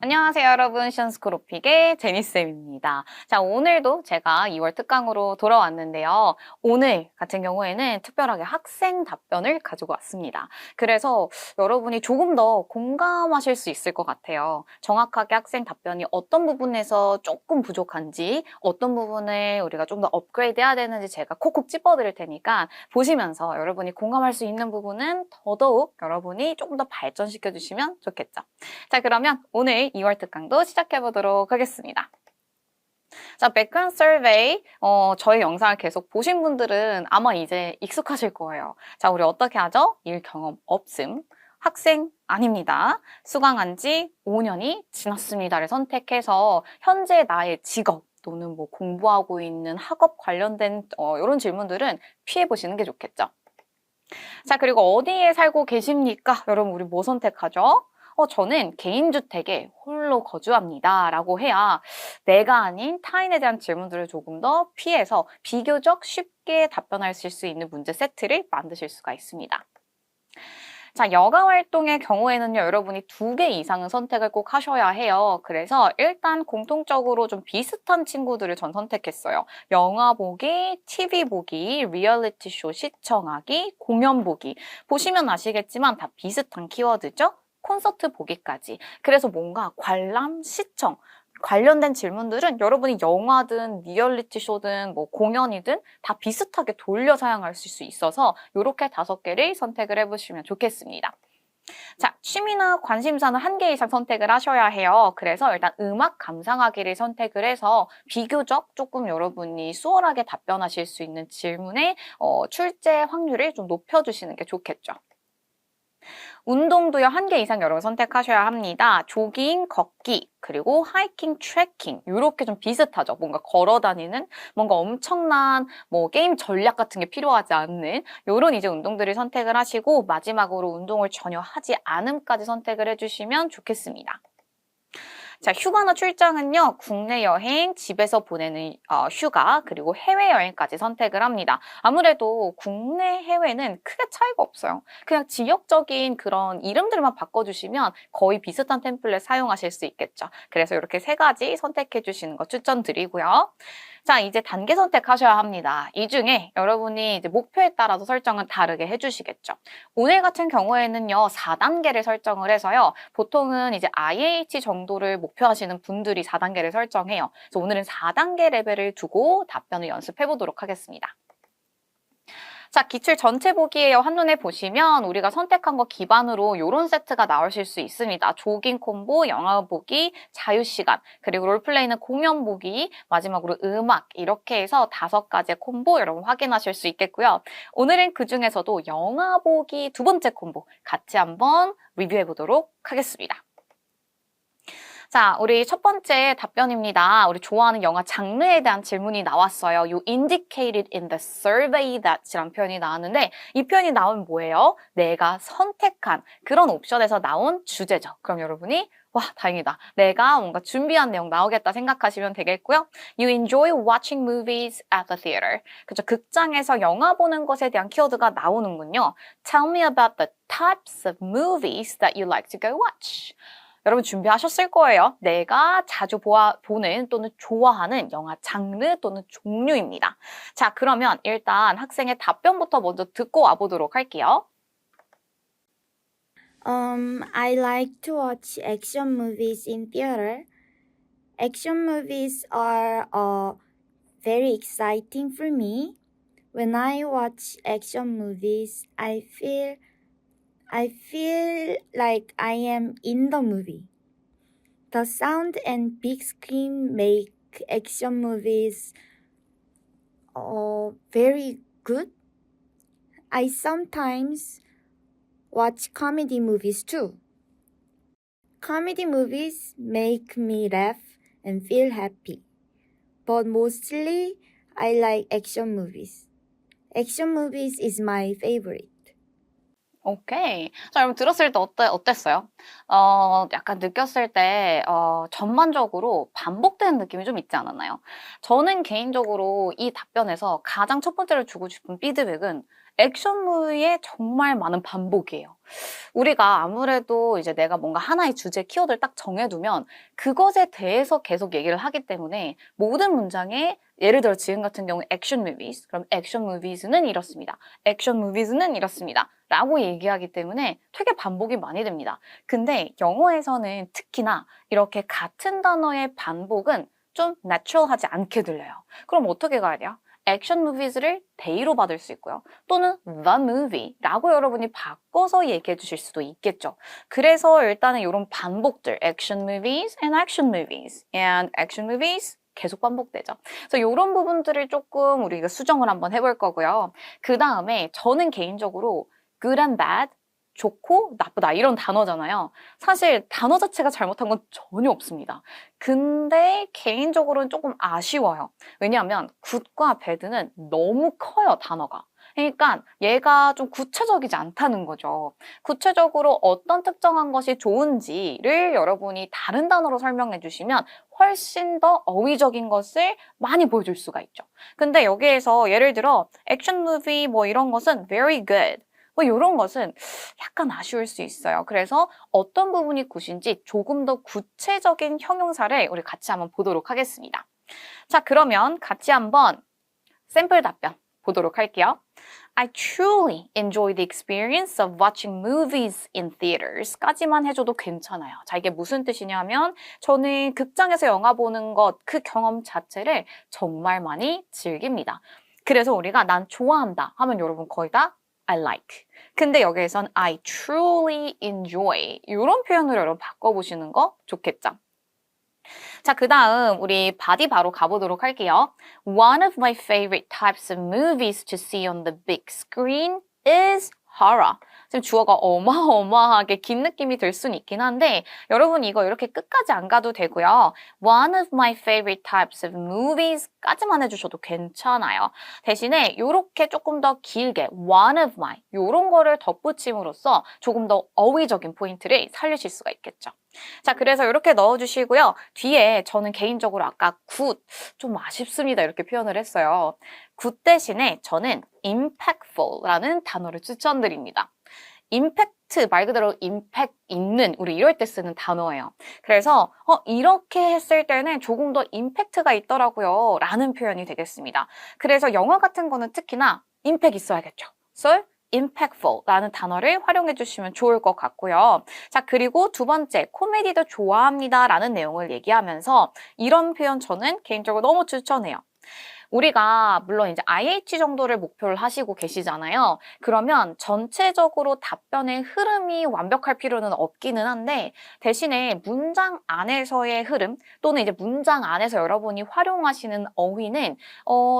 안녕하세요, 여러분. 시언스쿨오픽의 제니쌤입니다. 자, 오늘도 제가 2월 특강으로 돌아왔는데요. 오늘 같은 경우에는 특별하게 학생 답변을 가지고 왔습니다. 그래서 여러분이 조금 더 공감하실 수 있을 것 같아요. 정확하게 학생 답변이 어떤 부분에서 조금 부족한지, 어떤 부분에 우리가 좀 더 업그레이드 해야 되는지 제가 콕콕 찝어드릴 테니까 보시면서 여러분이 공감할 수 있는 부분은 더더욱 여러분이 조금 더 발전시켜 주시면 좋겠죠. 자, 그러면 오늘 2월 특강도 시작해보도록 하겠습니다. 자, 백그라운드 서베이, 저희 영상을 계속 보신 분들은 아마 이제 익숙하실 거예요. 자, 우리 어떻게 하죠? 일 경험 없음. 학생 아닙니다. 수강한 지 5년이 지났습니다를 선택해서 현재 나의 직업 또는 뭐 공부하고 있는 학업 관련된 이런 질문들은 피해보시는 게 좋겠죠. 자, 그리고 어디에 살고 계십니까? 여러분, 우리 뭐 선택하죠? 저는 개인주택에 홀로 거주합니다. 라고 해야 내가 아닌 타인에 대한 질문들을 조금 더 피해서 비교적 쉽게 답변하실 수 있는 문제 세트를 만드실 수가 있습니다. 자, 여가 활동의 경우에는요, 여러분이 2개 이상은 선택을 꼭 하셔야 해요. 그래서 일단 공통적으로 좀 비슷한 친구들을 전 선택했어요. 영화 보기, TV 보기, 리얼리티 쇼 시청하기, 공연 보기. 보시면 아시겠지만 다 비슷한 키워드죠? 콘서트 보기까지. 그래서 뭔가 관람, 시청, 관련된 질문들은 여러분이 영화든 리얼리티 쇼든 뭐 공연이든 다 비슷하게 돌려 사용할 수 있어서 이렇게 5개를 선택을 해보시면 좋겠습니다. 자, 취미나 관심사는 1개 이상 선택을 하셔야 해요. 그래서 일단 음악 감상하기를 선택을 해서 비교적 조금 여러분이 수월하게 답변하실 수 있는 질문의 출제 확률을 좀 높여주시는 게 좋겠죠. 운동도요, 1개 이상 여러분 선택하셔야 합니다. 조깅, 걷기, 그리고 하이킹, 트레킹 이렇게 좀 비슷하죠. 뭔가 걸어 다니는 뭔가 엄청난 뭐 게임 전략 같은 게 필요하지 않는 이런 이제 운동들을 선택을 하시고 마지막으로 운동을 전혀 하지 않음까지 선택을 해주시면 좋겠습니다. 자, 휴가나 출장은요, 국내 여행, 집에서 보내는 휴가, 그리고 해외여행까지 선택을 합니다. 아무래도 국내, 해외는 크게 차이가 없어요. 그냥 지역적인 그런 이름들만 바꿔주시면 거의 비슷한 템플릿 사용하실 수 있겠죠. 그래서 이렇게 3가지 선택해 주시는 거 추천드리고요. 자, 이제 단계 선택하셔야 합니다. 이 중에 여러분이 이제 목표에 따라서 설정은 다르게 해주시겠죠. 오늘 같은 경우에는요, 4단계를 설정을 해서요, 보통은 이제 IH 정도를 목표하시는 분들이 4단계를 설정해요. 그래서 오늘은 4단계 레벨을 두고 답변을 연습해 보도록 하겠습니다. 자, 기출 전체 보기예요. 한눈에 보시면 우리가 선택한 거 기반으로 이런 세트가 나오실 수 있습니다. 조깅 콤보, 영화 보기, 자유시간, 그리고 롤플레이는 공연 보기, 마지막으로 음악 이렇게 해서 5가지의 콤보 여러분 확인하실 수 있겠고요. 오늘은 그중에서도 영화 보기 2번째 콤보 같이 한번 리뷰해 보도록 하겠습니다. 자, 우리 첫 번째 답변입니다. 우리 좋아하는 영화 장르에 대한 질문이 나왔어요. You indicated in the survey that 이란 표현이 나왔는데 이 표현이 나오면 뭐예요? 내가 선택한 그런 옵션에서 나온 주제죠. 그럼 여러분이 와, 다행이다. 내가 뭔가 준비한 내용 나오겠다 생각하시면 되겠고요. You enjoy watching movies at the theater. 그죠? 극장에서 영화 보는 것에 대한 키워드가 나오는군요. Tell me about the types of movies that you like to go watch. 여러분 준비하셨을 거예요. 내가 자주 보는 또는 좋아하는 영화 장르 또는 종류입니다. 자, 그러면 일단 학생의 답변부터 먼저 듣고 와보도록 할게요. I like to watch action movies in theater. Action movies are very exciting for me. When I watch action movies, I feel like I am in the movie. The sound and big screen make action movies very good. I sometimes watch comedy movies too. Comedy movies make me laugh and feel happy. But mostly, I like action movies. Action movies is my favorite. 오케이. 자, 여러분 들었을 때 어땠어요? 약간 느꼈을 때, 전반적으로 반복되는 느낌이 좀 있지 않았나요? 저는 개인적으로 이 답변에서 가장 첫 번째로 주고 싶은 피드백은 액션무비에 정말 많은 반복이에요. 우리가 아무래도 이제 내가 뭔가 하나의 주제 키워드를 딱 정해두면 그것에 대해서 계속 얘기를 하기 때문에 모든 문장에 예를 들어 지금 같은 경우 액션 무비스, 그럼 액션 무비스는 이렇습니다. 액션 무비스는 이렇습니다. 라고 얘기하기 때문에 되게 반복이 많이 됩니다. 근데 영어에서는 특히나 이렇게 같은 단어의 반복은 좀 내추럴하지 않게 들려요. 그럼 어떻게 가야 돼요? 액션 무비즈를 they로 받을 수 있고요. 또는 the movie라고 여러분이 바꿔서 얘기해 주실 수도 있겠죠. 그래서 일단은 이런 반복들 action movies and action movies and action movies 계속 반복되죠. 그래서 이런 부분들을 조금 우리가 수정을 한번 해볼 거고요. 그 다음에 저는 개인적으로 good and bad, 좋고 나쁘다 이런 단어잖아요. 사실 단어 자체가 잘못한 건 전혀 없습니다. 근데 개인적으로는 조금 아쉬워요. 왜냐하면 good과 bad는 너무 커요, 단어가. 그러니까 얘가 좀 구체적이지 않다는 거죠. 구체적으로 어떤 특정한 것이 좋은지를 여러분이 다른 단어로 설명해 주시면 훨씬 더 어휘적인 것을 많이 보여줄 수가 있죠. 근데 여기에서 예를 들어 액션 무비 뭐 이런 것은 very good 뭐 이런 것은 약간 아쉬울 수 있어요. 그래서 어떤 부분이 굿인지 조금 더 구체적인 형용사를 우리 같이 한번 보도록 하겠습니다. 자, 그러면 같이 한번 샘플 답변 보도록 할게요. I truly enjoy the experience of watching movies in theaters 까지만 해줘도 괜찮아요. 자, 이게 무슨 뜻이냐면 저는 극장에서 영화 보는 것, 그 경험 자체를 정말 많이 즐깁니다. 그래서 우리가 난 좋아한다 하면 여러분 거의 다 I like. 근데 여기에선 I truly enjoy 이런 표현으로 여러분 바꿔보시는 거 좋겠죠? 자, 그 다음 우리 바디 바로 가보도록 할게요. One of my favorite types of movies to see on the big screen is horror. 지금 주어가 어마어마하게 긴 느낌이 들 수는 있긴 한데 여러분 이거 이렇게 끝까지 안 가도 되고요. One of my favorite types of movies 까지만 해주셔도 괜찮아요. 대신에 이렇게 조금 더 길게 one of my 이런 거를 덧붙임으로써 조금 더 어휘적인 포인트를 살리실 수가 있겠죠. 자, 그래서 이렇게 넣어주시고요. 뒤에 저는 개인적으로 아까 good 좀 아쉽습니다 이렇게 표현을 했어요. good 대신에 저는 impactful라는 단어를 추천드립니다. 임팩트 말 그대로 임팩트 있는 우리 이럴 때 쓰는 단어예요. 그래서 이렇게 했을 때는 조금 더 임팩트가 있더라고요 라는 표현이 되겠습니다. 그래서 영화 같은 거는 특히나 임팩트 있어야겠죠. So impactful 라는 단어를 활용해 주시면 좋을 것 같고요. 자, 그리고 두 번째, 코미디도 좋아합니다 라는 내용을 얘기하면서 이런 표현 저는 개인적으로 너무 추천해요. 우리가 물론 이제 IH 정도를 목표를 하시고 계시잖아요. 그러면 전체적으로 답변의 흐름이 완벽할 필요는 없기는 한데 대신에 문장 안에서의 흐름 또는 이제 문장 안에서 여러분이 활용하시는 어휘는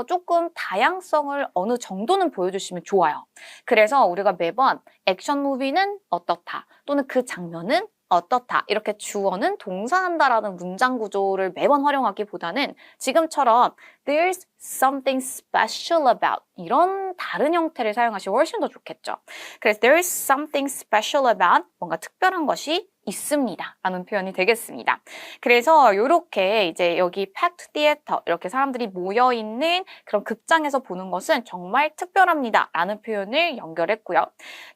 조금 다양성을 어느 정도는 보여주시면 좋아요. 그래서 우리가 매번 액션 무비는 어떻다 또는 그 장면은 어떻다 이렇게 주어는 동사한다라는 문장 구조를 매번 활용하기보다는 지금처럼 there's something special about 이런 다른 형태를 사용하시면 훨씬 더 좋겠죠. 그래서 there's something special about 뭔가 특별한 것이 있습니다 라는 표현이 되겠습니다. 그래서 이렇게 이제 여기 packed theater 이렇게 사람들이 모여있는 그런 극장에서 보는 것은 정말 특별합니다 라는 표현을 연결했고요.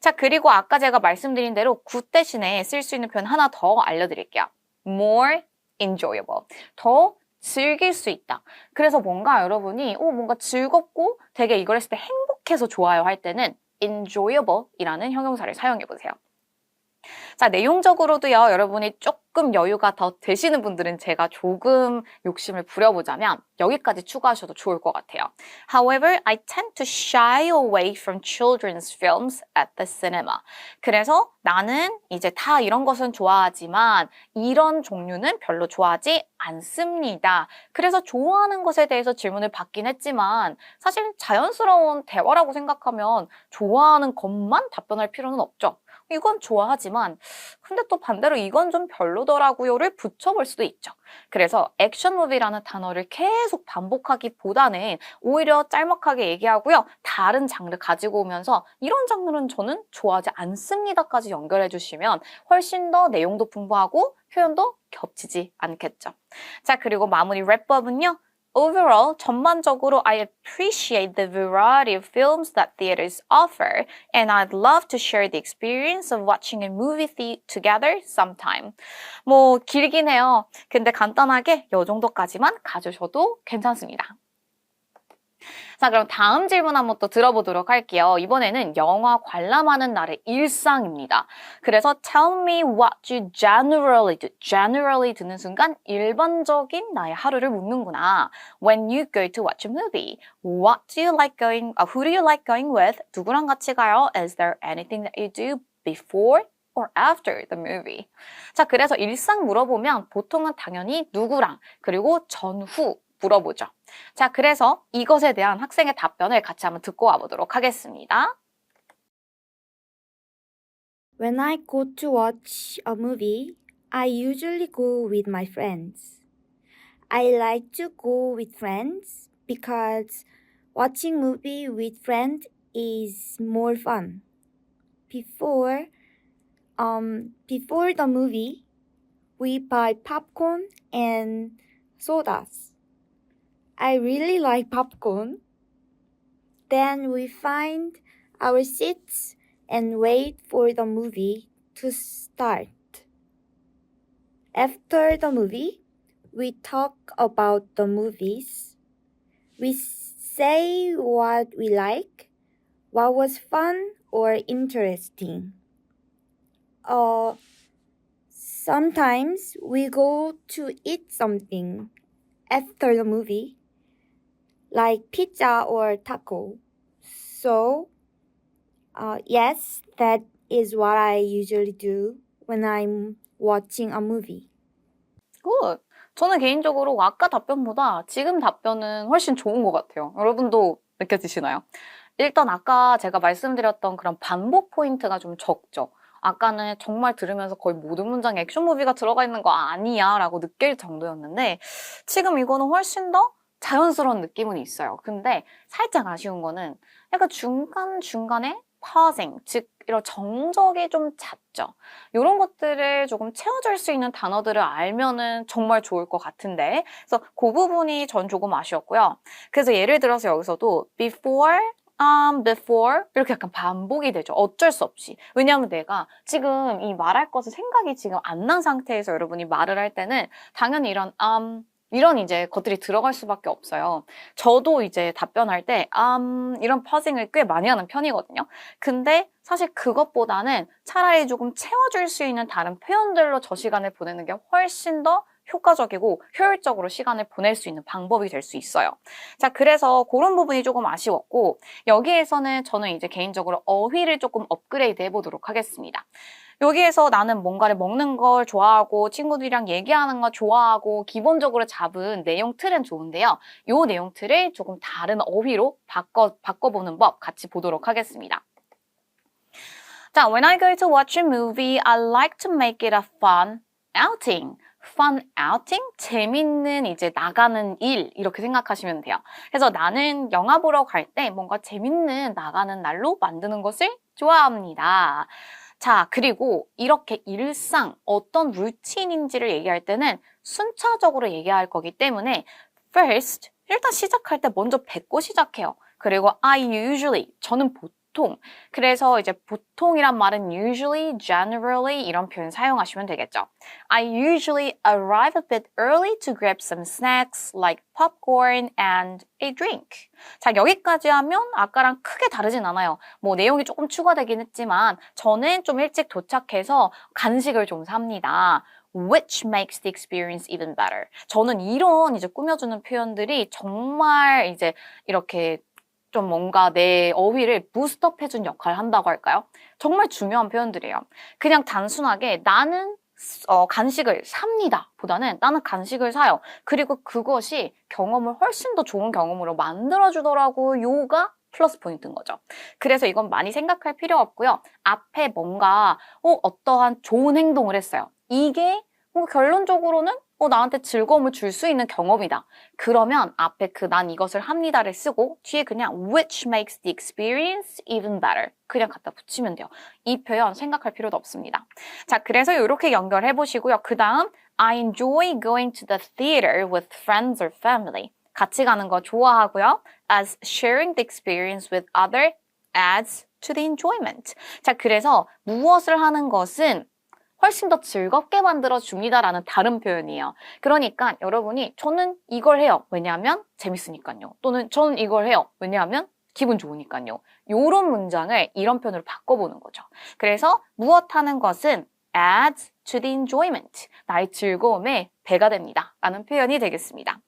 자, 그리고 아까 제가 말씀드린 대로 good 대신에 쓸 수 있는 표현 하나 더 알려드릴게요. more enjoyable 더 즐길 수 있다. 그래서 뭔가 여러분이 뭔가 즐겁고 되게 이걸 했을 때 행복해서 좋아요 할 때는 enjoyable 이라는 형용사를 사용해 보세요. 자, 내용적으로도요, 여러분이 조금 여유가 더 되시는 분들은 제가 조금 욕심을 부려보자면 여기까지 추가하셔도 좋을 것 같아요. However, I tend to shy away from children's films at the cinema. 그래서 나는 이제 다 이런 것은 좋아하지만 이런 종류는 별로 좋아하지 않습니다. 그래서 좋아하는 것에 대해서 질문을 받긴 했지만 사실 자연스러운 대화라고 생각하면 좋아하는 것만 답변할 필요는 없죠. 이건 좋아하지만 근데 또 반대로 이건 좀 별로더라고요를 붙여볼 수도 있죠. 그래서 액션 무비라는 단어를 계속 반복하기보다는 오히려 짤막하게 얘기하고요. 다른 장르 가지고 오면서 이런 장르는 저는 좋아하지 않습니다까지 연결해 주시면 훨씬 더 내용도 풍부하고 표현도 겹치지 않겠죠. 자, 그리고 마무리 랩법은요. overall, 전반적으로 I appreciate the variety of films that theaters offer, and I'd love to share the experience of watching a movie together sometime. 뭐 길긴 해요. 근데 간단하게 요 정도까지만 가주셔도 괜찮습니다. 자, 그럼 다음 질문 한번 또 들어보도록 할게요. 이번에는 영화 관람하는 날의 일상입니다. 그래서 tell me what you generally do. generally 듣는 순간 일반적인 나의 하루를 묻는구나. When you go to watch a movie, what do you like going, who do you like going with? 누구랑 같이 가요? Is there anything that you do before or after the movie? 자, 그래서 일상 물어보면 보통은 당연히 누구랑 그리고 전후 물어보죠. 자, 그래서 이것에 대한 학생의 답변을 같이 한번 듣고 와보도록 하겠습니다. When I go to watch a movie, I usually go with my friends. I like to go with friends because watching movie with friends is more fun. Before the movie, we buy popcorn and sodas. I really like popcorn. Then we find our seats and wait for the movie to start. After the movie, we talk about the movies. We say what we like, what was fun or interesting. Sometimes we go to eat something after the movie, like pizza or taco. So, yes, that is what I usually do when I'm watching a movie. 굿! 저는 개인적으로 아까 답변보다 지금 답변은 훨씬 좋은 것 같아요. 여러분도 느껴지시나요? 일단 아까 제가 말씀드렸던 그런 반복 포인트가 좀 적죠. 아까는 정말 들으면서 거의 모든 문장에 액션 무비가 들어가 있는 거 아니야 라고 느낄 정도였는데 지금 이거는 훨씬 더 자연스러운 느낌은 있어요. 근데 살짝 아쉬운 거는 약간 중간중간에 pausing, 즉 이런 정적이 좀 잦죠. 이런 것들을 조금 채워줄 수 있는 단어들을 알면은 정말 좋을 것 같은데 그래서 그 부분이 전 조금 아쉬웠고요. 그래서 예를 들어서 여기서도 before 이렇게 약간 반복이 되죠. 어쩔 수 없이. 왜냐하면 내가 지금 이 말할 것을 생각이 지금 안 난 상태에서 여러분이 말을 할 때는 당연히 이런 이제 것들이 들어갈 수밖에 없어요. 저도 이제 답변할 때 이런 퍼징을 꽤 많이 하는 편이거든요. 근데 사실 그것보다는 차라리 조금 채워줄 수 있는 다른 표현들로 저 시간을 보내는 게 훨씬 더 효과적이고 효율적으로 시간을 보낼 수 있는 방법이 될 수 있어요. 자, 그래서 그런 부분이 조금 아쉬웠고 여기에서는 저는 이제 개인적으로 어휘를 조금 업그레이드 해보도록 하겠습니다. 여기에서 나는 뭔가를 먹는 걸 좋아하고 친구들이랑 얘기하는 거 좋아하고 기본적으로 잡은 내용 틀은 좋은데요. 이 내용 틀을 조금 다른 어휘로 바꿔보는 법 같이 보도록 하겠습니다. 자, when I go to watch a movie, I like to make it a fun outing. fun outing? 재밌는 이제 나가는 일 이렇게 생각하시면 돼요. 그래서 나는 영화 보러 갈 때 뭔가 재밌는 나가는 날로 만드는 것을 좋아합니다. 자, 그리고 이렇게 일상, 어떤 루틴인지를 얘기할 때는 순차적으로 얘기할 거기 때문에 first, 일단 시작할 때 먼저 뱉고 시작해요. 그리고 I usually, 저는 보통. 그래서 이제 보통이란 말은 usually, generally 이런 표현 사용하시면 되겠죠. I usually arrive a bit early to grab some snacks like popcorn and a drink. 자, 여기까지 하면 아까랑 크게 다르진 않아요. 뭐 내용이 조금 추가되긴 했지만 저는 좀 일찍 도착해서 간식을 좀 삽니다. Which makes the experience even better. 저는 이런 이제 꾸며주는 표현들이 정말 이제 이렇게 좀 뭔가 내 어휘를 부스트업 해준 역할을 한다고 할까요? 정말 중요한 표현들이에요. 그냥 단순하게 나는 간식을 삽니다 보다는 나는 간식을 사요. 그리고 그것이 경험을 훨씬 더 좋은 경험으로 만들어주더라고. 요가 플러스 포인트인 거죠. 그래서 이건 많이 생각할 필요 없고요. 앞에 뭔가 어떠한 좋은 행동을 했어요. 이게 결론적으로는 나한테 즐거움을 줄 수 있는 경험이다. 그러면 앞에 난 이것을 합니다를 쓰고 뒤에 그냥 which makes the experience even better. 그냥 갖다 붙이면 돼요. 이 표현 생각할 필요도 없습니다. 자, 그래서 이렇게 연결해 보시고요. 그 다음 I enjoy going to the theater with friends or family. 같이 가는 거 좋아하고요. As sharing the experience with other adds to the enjoyment. 자, 그래서 무엇을 하는 것은 훨씬 더 즐겁게 만들어줍니다라는 다른 표현이에요. 그러니까 여러분이 저는 이걸 해요. 왜냐하면 재밌으니까요. 또는 저는 이걸 해요. 왜냐하면 기분 좋으니까요. 요런 문장을 이런 표현으로 바꿔보는 거죠. 그래서 무엇 하는 것은 adds to the enjoyment. 나의 즐거움에 배가 됩니다. 라는 표현이 되겠습니다.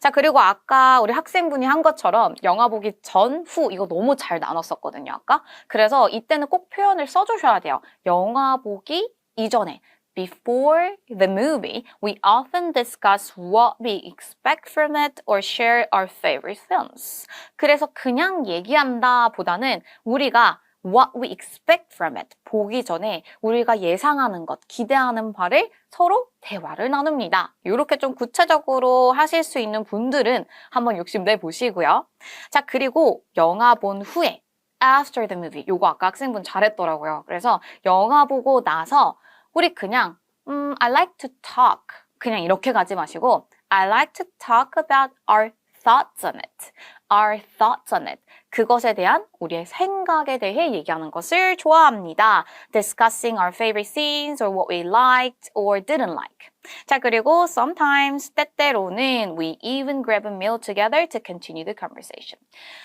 자, 그리고 아까 우리 학생분이 한 것처럼 영화 보기 전, 후 이거 너무 잘 나눴었거든요, 아까. 그래서 이때는 꼭 표현을 써주셔야 돼요. 영화 보기 이전에 Before the movie, we often discuss what we expect from it or share our favorite films. 그래서 그냥 얘기한다 보다는 우리가 what we expect from it. 보기 전에 우리가 예상하는 것, 기대하는 바를 서로 대화를 나눕니다. 이렇게 좀 구체적으로 하실 수 있는 분들은 한번 욕심내 보시고요. 자, 그리고 영화 본 후에 after the movie. 요거 아까 학생분 잘했더라고요. 그래서 영화 보고 나서 우리 그냥 I like to talk. 그냥 이렇게 가지 마시고 I like to talk about our thoughts on it. Our thoughts on it. 그것에 대한 우리의 생각에 대해 얘기하는 것을 좋아합니다. Discussing our favorite scenes or what we liked or didn't like. 자, 그리고 sometimes, 때때로는 we even grab a meal together to continue the conversation.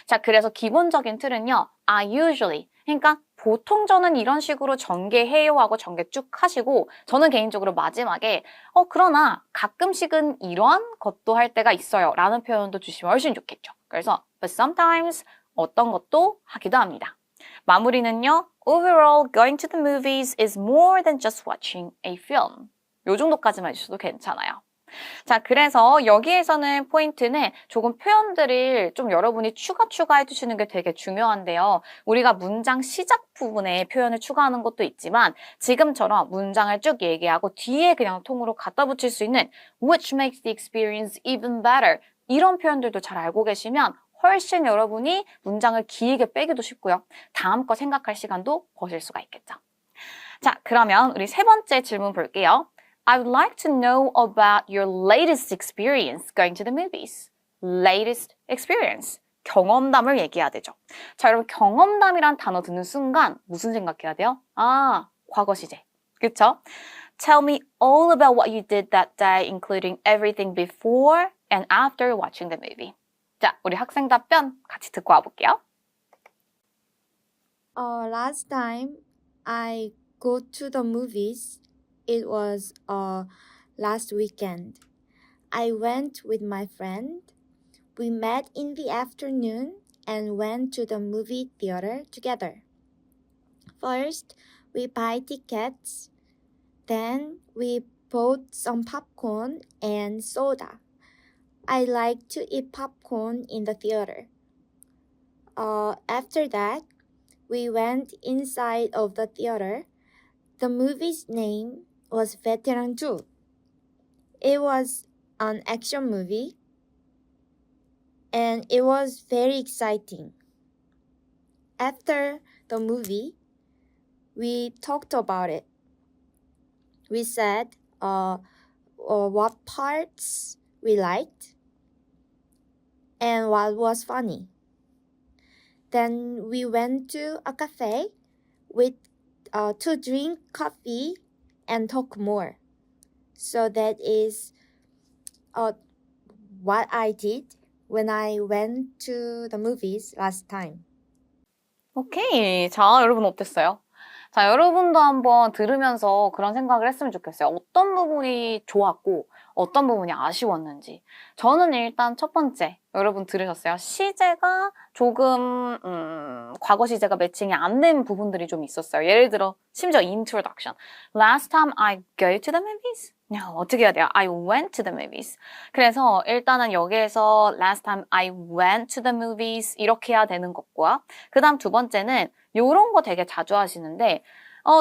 자, 그래서 기본적인 틀은요. I usually, 그러니까 보통 저는 이런 식으로 전개해요 하고 전개 쭉 하시고 저는 개인적으로 마지막에 그러나 가끔씩은 이러한 것도 할 때가 있어요 라는 표현도 주시면 훨씬 좋겠죠. 그래서 but sometimes 어떤 것도 하기도 합니다. 마무리는요. Overall, going to the movies is more than just watching a film. 요 정도까지만 해주셔도 괜찮아요. 자, 그래서 여기에서는 포인트는 조금 표현들을 좀 여러분이 추가해 주시는 게 되게 중요한데요. 우리가 문장 시작 부분에 표현을 추가하는 것도 있지만 지금처럼 문장을 쭉 얘기하고 뒤에 그냥 통으로 갖다 붙일 수 있는 which makes the experience even better 이런 표현들도 잘 알고 계시면 훨씬 여러분이 문장을 길게 빼기도 쉽고요. 다음 거 생각할 시간도 버실 수가 있겠죠. 자, 그러면 우리 세 번째 질문 볼게요. I would like to know about your latest experience going to the movies. Latest experience. 경험담을 얘기해야 되죠. 자, 여러분 경험담이란 단어 듣는 순간 무슨 생각해야 돼요? 아, 과거 시제. 그쵸? Tell me all about what you did that day, including everything before and after watching the movie. 자, 우리 학생 답변 같이 듣고 와볼게요. Last time I go to the movies, it was last weekend. I went with my friend. We met in the afternoon and went to the movie theater together. First, we buy tickets. Then we bought some popcorn and soda. I like to eat popcorn in the theater. After that, we went inside of the theater. The movie's name was Veteran 2. It was an action movie and it was very exciting. After the movie, we talked about it. We said what parts we liked and what was funny. Then we went to a cafe to drink coffee and talk more. So that is what I did when I went to the movies last time. 오케이. 자, 여러분 어땠어요? 자, 여러분도 한번 들으면서 그런 생각을 했으면 좋겠어요. 어떤 부분이 좋았고 어떤 부분이 아쉬웠는지. 저는 일단 첫 번째, 여러분 들으셨어요? 시제가 조금 과거 시제가 매칭이 안 된 부분들이 좀 있었어요. 예를 들어 심지어 introduction. Last time I go to the movies? No, 어떻게 해야 돼요? I went to the movies. 그래서 일단은 여기에서 last time I went to the movies 이렇게 해야 되는 것과 그 다음 두 번째는 요런 거 되게 자주 하시는데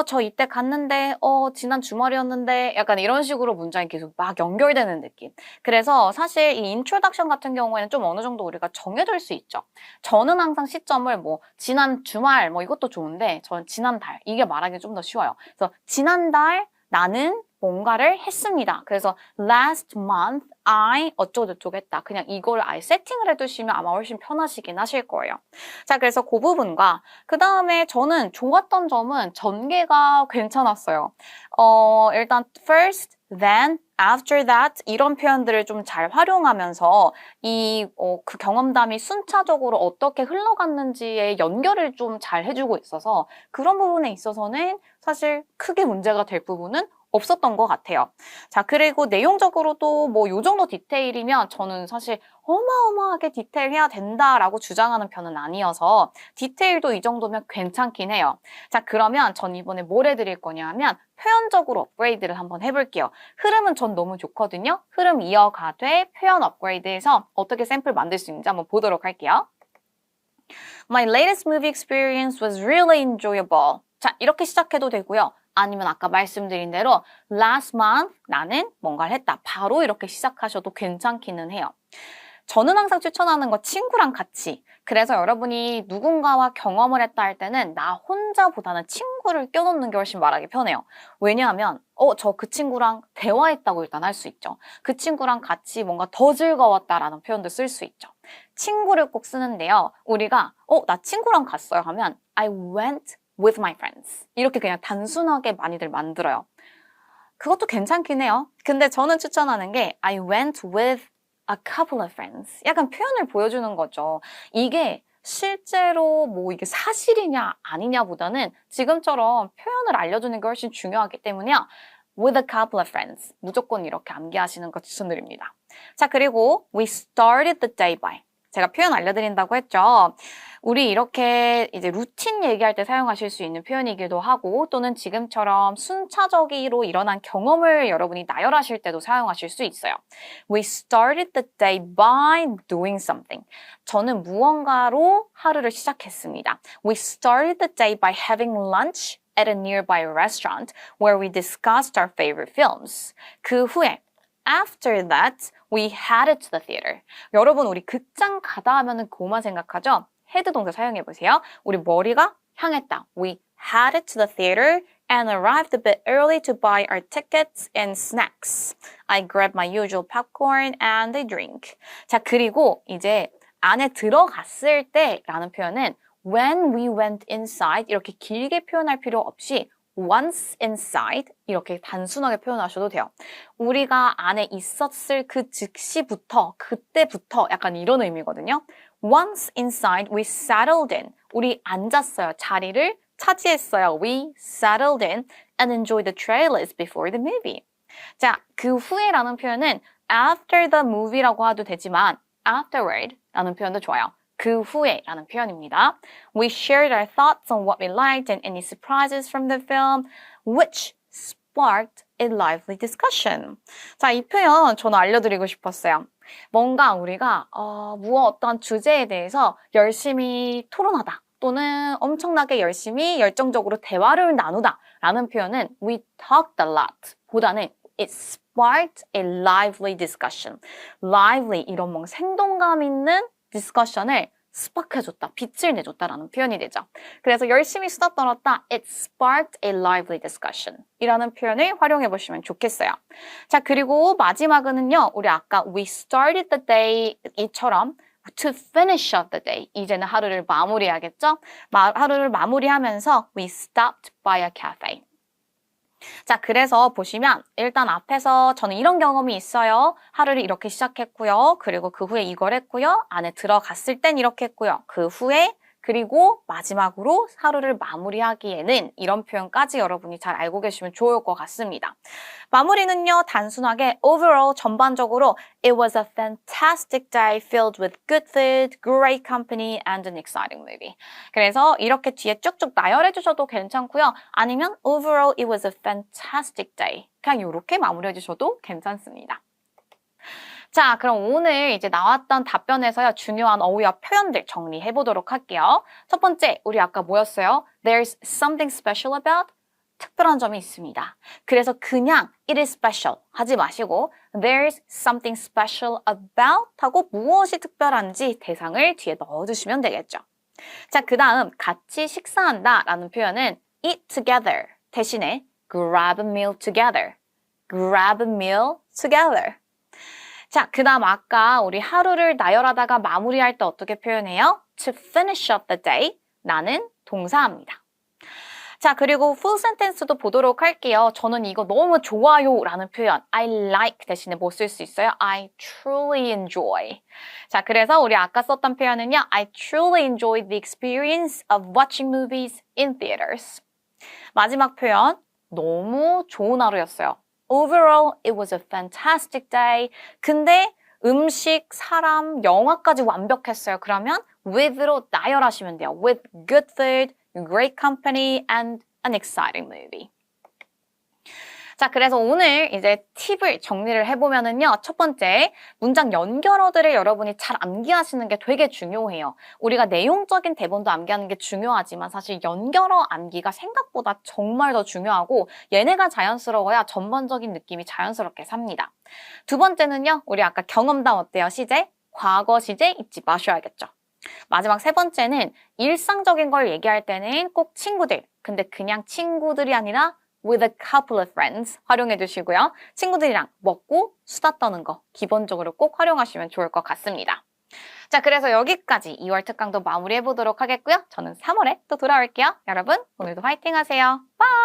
저 이때 갔는데 지난 주말이었는데 약간 이런 식으로 문장이 계속 막 연결되는 느낌. 그래서 사실 이 인트로덕션 같은 경우에는 좀 어느 정도 우리가 정해둘 수 있죠. 저는 항상 시점을 뭐 지난 주말 뭐 이것도 좋은데 저는 지난달 이게 말하기 좀 더 쉬워요. 그래서 지난달 나는 뭔가를 했습니다. 그래서 last month I 어쩌고저쩌고 했다. 그냥 이걸 아예 세팅을 해두시면 아마 훨씬 편하시긴 하실 거예요. 자, 그래서 그 부분과 그 다음에 저는 좋았던 점은 전개가 괜찮았어요. 일단 first, then, after that 이런 표현들을 좀 잘 활용하면서 그 경험담이 순차적으로 어떻게 흘러갔는지의 연결을 좀 잘 해주고 있어서 그런 부분에 있어서는 사실 크게 문제가 될 부분은 없었던 것 같아요. 자, 그리고 내용적으로도 뭐 요 정도 디테일이면 저는 사실 어마어마하게 디테일해야 된다라고 주장하는 편은 아니어서 디테일도 이 정도면 괜찮긴 해요. 자, 그러면 전 이번에 뭘 해드릴 거냐 하면 표현적으로 업그레이드를 한번 해볼게요. 흐름은 전 너무 좋거든요. 흐름 이어가되 표현 업그레이드해서 어떻게 샘플 만들 수 있는지 한번 보도록 할게요. My latest movie experience was really enjoyable. 자, 이렇게 시작해도 되고요. 아니면 아까 말씀드린 대로 last month 나는 뭔가를 했다. 바로 이렇게 시작하셔도 괜찮기는 해요. 저는 항상 추천하는 거 친구랑 같이. 그래서 여러분이 누군가와 경험을 했다 할 때는 나 혼자보다는 친구를 껴놓는 게 훨씬 말하기 편해요. 왜냐하면 저 그 친구랑 대화했다고 일단 할 수 있죠. 그 친구랑 같이 뭔가 더 즐거웠다라는 표현도 쓸 수 있죠. 친구를 꼭 쓰는데요. 우리가 나 친구랑 갔어요 하면 I went with my friends. 이렇게 그냥 단순하게 많이들 만들어요. 그것도 괜찮긴 해요. 근데 저는 추천하는 게 I went with a couple of friends. 약간 표현을 보여주는 거죠. 이게 실제로 뭐 이게 사실이냐 아니냐보다는 지금처럼 표현을 알려주는 게 훨씬 중요하기 때문에요. With a couple of friends. 무조건 이렇게 암기하시는 거 추천드립니다. 자, 그리고 we started the day by. 제가 표현 알려드린다고 했죠. 우리 이렇게 이제 루틴 얘기할 때 사용하실 수 있는 표현이기도 하고 또는 지금처럼 순차적으로 일어난 경험을 여러분이 나열하실 때도 사용하실 수 있어요. We started the day by doing something. 저는 무언가로 하루를 시작했습니다. We started the day by having lunch at a nearby restaurant where we discussed our favorite films. 그 후에 After that, we headed to the theater. 여러분, 우리 극장 가다 하면은 그거만 생각하죠? 헤드 동사 사용해 보세요. 우리 머리가 향했다. We headed to the theater and arrived a bit early to buy our tickets and snacks. I grabbed my usual popcorn and a drink. 자, 그리고 이제 안에 들어갔을 때라는 표현은 when we went inside 이렇게 길게 표현할 필요 없이 once inside 이렇게 단순하게 표현하셔도 돼요. 우리가 안에 있었을 그 즉시부터 그때부터 약간 이런 의미거든요. Once inside we settled in. 우리 앉았어요. 자리를 차지했어요. We settled in and enjoyed the trailers before the movie. 자, 그 후에라는 표현은 after the movie라고 해도 되지만 afterward라는 표현도 좋아요. 그 후에라는 표현입니다. We shared our thoughts on what we liked and any surprises from the film, which sparked a lively discussion. 자, 이 표현 저는 알려드리고 싶었어요. 뭔가 우리가 어떤 주제에 대해서 열심히 토론하다 또는 엄청나게 열심히 열정적으로 대화를 나누다 라는 표현은 we talked a lot 보다는 it sparked a lively discussion. lively 이런 뭔가 생동감 있는 디스커션을 스파크해줬다, 빛을 내줬다라는 표현이 되죠. 그래서 열심히 수다 떨었다, it sparked a lively discussion 이라는 표현을 활용해 보시면 좋겠어요. 자, 그리고 마지막은요, 우리 아까 we started the day 이처럼 to finish up the day 이제는 하루를 마무리해야겠죠? 하루를 마무리하면서 we stopped by a cafe. 자, 그래서 보시면 일단 앞에서 저는 이런 경험이 있어요. 하루를 이렇게 시작했고요. 그리고 그 후에 이걸 했고요. 안에 들어갔을 땐 이렇게 했고요. 그 후에 그리고 마지막으로 하루를 마무리하기에는 이런 표현까지 여러분이 잘 알고 계시면 좋을 것 같습니다. 마무리는요, 단순하게 overall 전반적으로 It was a fantastic day filled with good food, great company, and an exciting movie. 그래서 이렇게 뒤에 쭉쭉 나열해 주셔도 괜찮고요. 아니면 overall it was a fantastic day. 그냥 이렇게 마무리해 주셔도 괜찮습니다. 자, 그럼 오늘 이제 나왔던 답변에서요, 중요한 어휘와 표현들 정리해 보도록 할게요. 첫 번째, 우리 아까 뭐였어요? There's something special about? 특별한 점이 있습니다. 그래서 그냥 it is special 하지 마시고 there's something special about 하고 무엇이 특별한지 대상을 뒤에 넣어주시면 되겠죠. 자, 그 다음 같이 식사한다 라는 표현은 eat together 대신에 grab a meal together. grab a meal together. 자, 그 다음 아까 우리 하루를 나열하다가 마무리할 때 어떻게 표현해요? To finish up the day. 나는 동사합니다. 자, 그리고 full sentence도 보도록 할게요. 저는 이거 너무 좋아요 라는 표현 I like 대신에 뭐 쓸 수 있어요? I truly enjoy. 자, 그래서 우리 아까 썼던 표현은요. I truly enjoyed the experience of watching movies in theaters. 마지막 표현 너무 좋은 하루였어요. Overall, it was a fantastic day. 근데 음식, 사람, 영화까지 완벽했어요. 그러면 with로 나열하시면 돼요. With good food, great company, and an exciting movie. 자, 그래서 오늘 이제 팁을 정리를 해보면은요. 첫 번째, 문장 연결어들을 여러분이 잘 암기하시는 게 되게 중요해요. 우리가 내용적인 대본도 암기하는 게 중요하지만 사실 연결어 암기가 생각보다 정말 더 중요하고 얘네가 자연스러워야 전반적인 느낌이 자연스럽게 삽니다. 두 번째는요. 우리 아까 경험담 어때요? 시제? 과거 시제 잊지 마셔야겠죠. 마지막 세 번째는 일상적인 걸 얘기할 때는 꼭 친구들, 근데 그냥 친구들이 아니라 with a couple of friends 활용해 주시고요. 친구들이랑 먹고 수다 떠는 거 기본적으로 꼭 활용하시면 좋을 것 같습니다. 자, 그래서 여기까지 2월 특강도 마무리해 보도록 하겠고요. 저는 3월에 또 돌아올게요. 여러분, 오늘도 화이팅 하세요. 바이!